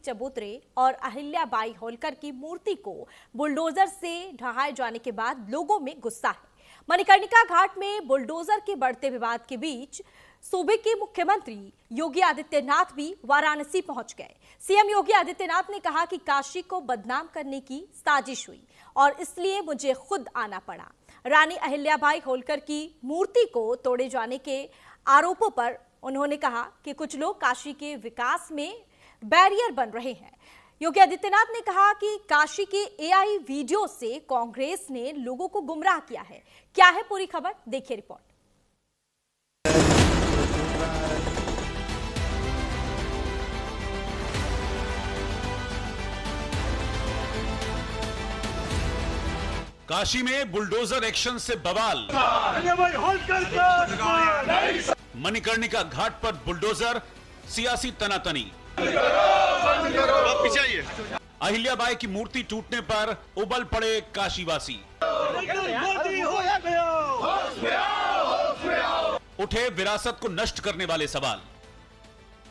चबूतरे और अहिल्याबाई होलकर की मूर्ति को बुलडोजर से ढहाए जाने के बाद लोगों में गुस्सा है। मणिकर्णिका घाट में बुलडोजर के बढ़ते विवाद के बीच सूबे के मुख्यमंत्री योगी आदित्यनाथ भी वाराणसी पहुंच गए। सीएम योगी आदित्यनाथ ने कहा कि काशी को बदनाम करने की साजिश हुई और इसलिए मुझे खुद आना पड़ा। रानी अहिल्याबाई होलकर की मूर्ति को तोड़े जाने के आरोपों पर उन्होंने कहा कि कुछ लोग काशी के विकास में बैरियर बन रहे हैं। योगी आदित्यनाथ ने कहा कि काशी के एआई वीडियो से कांग्रेस ने लोगों को गुमराह किया है। क्या है पूरी खबर, देखिए रिपोर्ट। काशी में बुलडोजर एक्शन से बवाल। मणिकर्णिका घाट पर बुलडोजर, सियासी तनातनी। अहिल्याबाई की मूर्ति टूटने पर उबल पड़े काशीवासी। उठे विरासत को नष्ट करने वाले सवाल।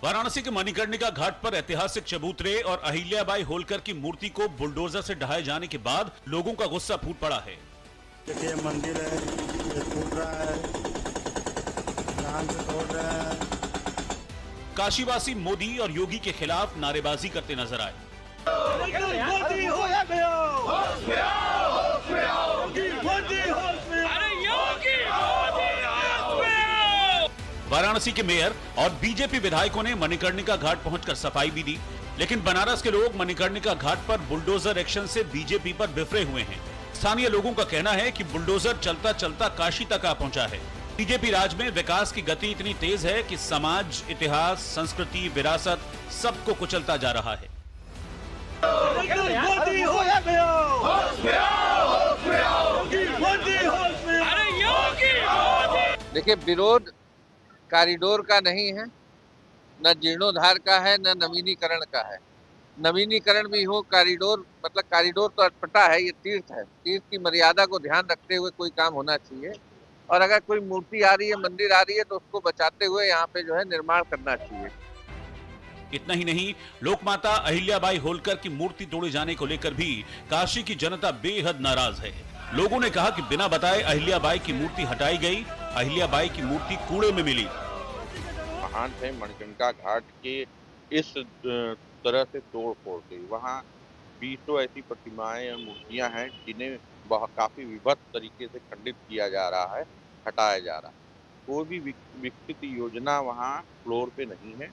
वाराणसी के मणिकर्णिका घाट पर ऐतिहासिक चबूतरे और अहिल्याबाई होलकर की मूर्ति को बुलडोजर से ढहाए जाने के बाद लोगों का गुस्सा फूट पड़ा है। देखिए मंदिर है, ये टूट रहा है, जान से तोड़ रहा है। काशीवासी मोदी और योगी के खिलाफ नारेबाजी करते नजर आए। वाराणसी के मेयर और बीजेपी विधायकों ने मणिकर्णिका घाट पहुंचकर सफाई भी दी, लेकिन बनारस के लोग मणिकर्णिका घाट पर बुलडोजर एक्शन से बीजेपी पर बिफरे हुए हैं। स्थानीय लोगों का कहना है कि बुलडोजर चलता चलता काशी तक आ पहुंचा है। बीजेपी राज में विकास की गति इतनी तेज है कि समाज, इतिहास, संस्कृति, विरासत सबको कुचलता जा रहा है। देखिए, विरोध कॉरिडोर का नहीं है, न जीर्णोद्धार का है, न नवीनीकरण का है। नवीनीकरण भी हो, कॉरिडोर मतलब कॉरिडोर तो अटपटा है, ये तीर्थ है। तीर्थ की मर्यादा को ध्यान रखते हुए कोई काम होना चाहिए। और अगर कोई मूर्ति आ रही है, मंदिर आ रही है, तो उसको बचाते हुए यहाँ पे जो है निर्माण करना चाहिए। इतना ही नहीं, लोकमाता अहिल्याबाई होलकर की मूर्ति तोड़े जाने को लेकर भी काशी की जनता बेहद नाराज है। लोगों ने कहा कि बिना बताए अहिल्याबाई की मूर्ति हटाई गई, अहिल्याबाई की मूर्ति कूड़े में मिली। महान थे मणिकर्णिका घाट के इस तरह से तोड़ फोड़ गई। वहाँ 20 ऐसी प्रतिमाएं और मूर्तियां हैं जिन्हें काफी विभत्स तरीके से खंडित किया जा रहा है, हटाया जा रहा है। कोई भी विकसित योजना वहाँ फ्लोर पे नहीं है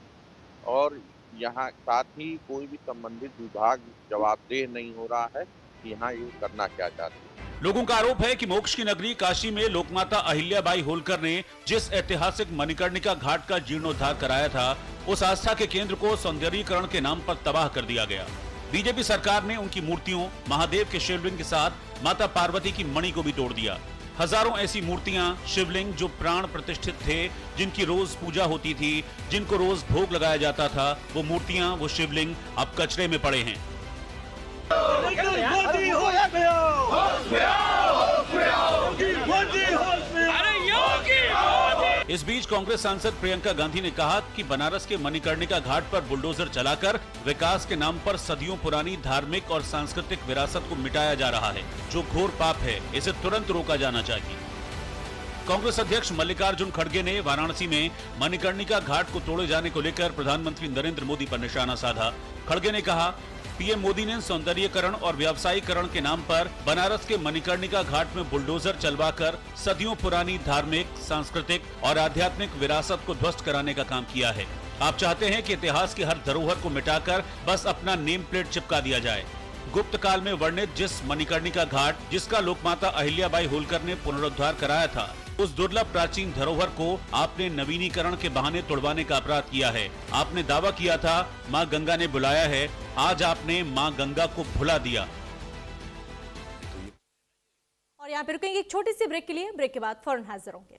और यहाँ साथ ही कोई भी संबंधित विभाग जवाबदेह नहीं हो रहा है कि यहाँ ये करना क्या चाहते हैं। लोगों का आरोप है कि मोक्ष की नगरी काशी में लोकमाता अहिल्याबाई होलकर ने जिस ऐतिहासिक मणिकर्णिका घाट का जीर्णोद्धार कराया था, उस आस्था के केंद्र को सौंदर्यीकरण के नाम पर तबाह कर दिया गया। बीजेपी सरकार ने उनकी मूर्तियों, महादेव के शिवलिंग के साथ माता पार्वती की मणि को भी तोड़ दिया। हजारों ऐसी मूर्तियां, शिवलिंग जो प्राण प्रतिष्ठित थे, जिनकी रोज पूजा होती थी, जिनको रोज भोग लगाया जाता था, वो मूर्तियां, वो शिवलिंग अब कचरे में पड़े हैं। इस बीच कांग्रेस सांसद प्रियंका गांधी ने कहा कि बनारस के मणिकर्णिका घाट पर बुलडोजर चलाकर विकास के नाम पर सदियों पुरानी धार्मिक और सांस्कृतिक विरासत को मिटाया जा रहा है, जो घोर पाप है। इसे तुरंत रोका जाना चाहिए। कांग्रेस अध्यक्ष मल्लिकार्जुन खड़गे ने वाराणसी में मणिकर्णिका घाट को तोड़े जाने को लेकर प्रधानमंत्री नरेंद्र मोदी पर निशाना साधा। खड़गे ने कहा, पीएम मोदी ने सौंदर्यीकरण और व्यावसायीकरण के नाम पर बनारस के मणिकर्णिका घाट में बुलडोजर चलवाकर सदियों पुरानी धार्मिक, सांस्कृतिक और आध्यात्मिक विरासत को ध्वस्त कराने का काम किया है। आप चाहते हैं कि इतिहास की हर धरोहर को मिटाकर बस अपना नेम प्लेट चिपका दिया जाए। गुप्त काल में वर्णित जिस मणिकर्णिका घाट, जिसका लोकमाता अहिल्याबाई होलकर ने पुनरुद्धार कराया था, उस दुर्लभ प्राचीन धरोहर को आपने नवीनीकरण के बहाने तोड़वाने का अपराध किया है। आपने दावा किया था मां गंगा ने बुलाया है, आज आपने मां गंगा को भुला दिया। और यहाँ पे रुकेंगे एक छोटी सी ब्रेक के लिए। ब्रेक के बाद फौरन हाजिर होंगे।